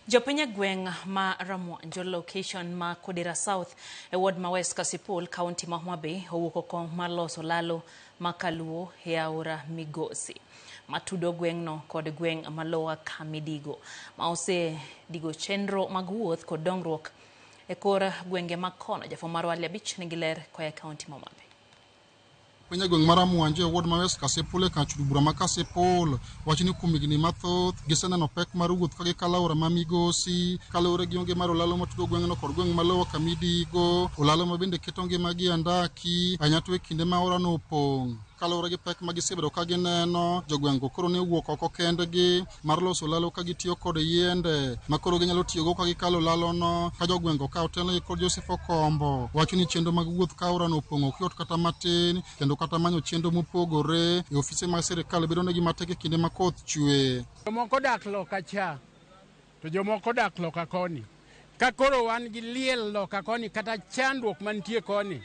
Jopiny gweng ma Ramwanjo location ma Kodera South e ward ma West Kasipul county ma Homa Bay owuok okong' mar loso lalo ma kaluo e aora Migosi matudo gweng'no kod gweng' ma Lower Kamidigo ma osedigo chenro mag wuoth kod dongruok e kor gwenge mag kono. Jafwambo marwa Ali Abich nigi ler koa e county ma Homa Bay. Piny gweng' mar Ramwanjo e ward ma West Kasipul e kar bura ma Kasipul wacho ni kuom higni mathoth giseneno pek mar wuoth ka gikalo aora ma Migosi kaluwore gi onge mar olalo matudo gweng'no kod gweng' ma Lower Kamidigo, olalo ma bende keto ngimagi andaki ahinya to e kinde ma aorano opong'. Kaluwore gi pek ma gisebedo ka gineno, jogweng'go koro ne wuok oko kendgi mar loso lalo ka gitiyo kod yiende ma koro ginyalo tiyogo ka gikalo lalono, ka jogweng'go ka otelnegi kod Joseph Okombo wacho ni chenro mag wuoth ka aorano opong' ok yot kata matin, kendo kata manyo chenro mopogore e ofise mag sirikal bedo negi matek e kinde ma koth chwe. Jomoko dak loka cha to jomoko dak loka koni. Ka koro wan gi liel loka koni kata chandruok mantie koni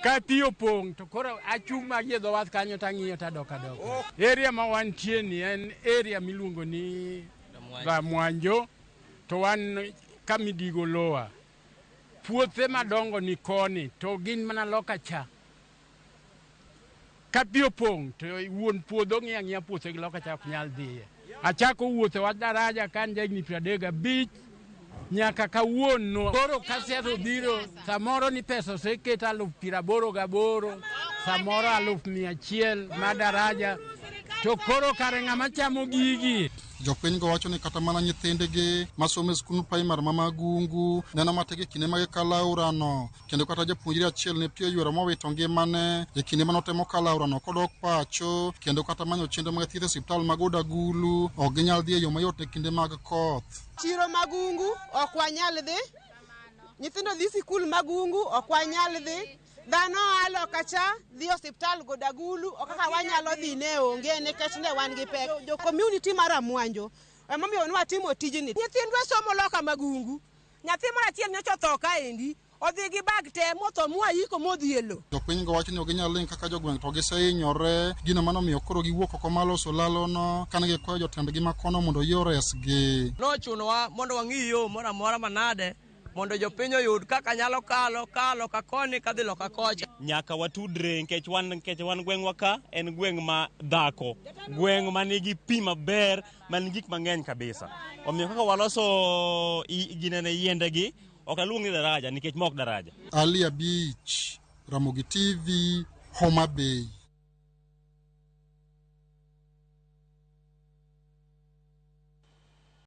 ka pi opong' to koro achung' ma dho wath kanyo tang'iyo tadok adoka. Area ma wantie ni en area miluongo ni Ramwanjo to wan Kamidigo Lower. Puothe madongo ni koni to gin mana loka cha. Ka pi opong' to wuon puodho ng'iyo ang'iya puothe gi loka cha ok nyal dhiye. Achako wuotho wach daraja kan jagni 35 nyaka kawuono. Koro kaseto biro samoro ni pesa oseketa 88,000, samoro 100,000 ma daraja. To koro kare ng'ama chamo gigi. Jopiny go wacho ni kata mana nyithindgi masomo e skul primar ma Magungu neno matek e kinde ma gikalo aorano, kendo kata japuonjre achiel ne pi oyuero mowito ngimane e kinde manotemo kalo aorano kodok pacho, kendo kata manyo chenro mag thieth e osiptal mag Odagulu ok ginyal dhi e yo mayot e kinde mag koth. Chiro Magungu ok wanyal dhi, nyithindo dhi sikul Magungu ok wanyal dhi, dhano alo kacha dhi osiptal Odagulu ok kaka wanyalo dhi ne onge nikech ne wan gi pek. Jo community mar Ramwanjo emomiyo watimo tijni. Nyithindwa somo loka Magungu, nyathi moro achiel nyocha otho kaendi, odhi gi bag te motho mwayiko modhi e lo. Jopiny go wacho ni ok ginyal ling kaka jogweng' to gisehinyore, gino manomiyo koro giwuok oko mar loso lalono kane gikwayo jotendgi ma kono mondo oyie oresgi. Nochunowa mondo wang'i yo moro amora manade mondo jopiny oyud kaka nyalo kalo ka koni kadhi loka kocha. Nyaka watudre nikech wan gweng'wa ka en gweng' ma dhako, gweng' ma nigi pi maber, man gik mang'eny kabisa. Omiyo kaka waloso ginene yiendegi ok aluong ni daraja nikech mok daraja. Ali Abich, Ramogi TV, Homa Bay.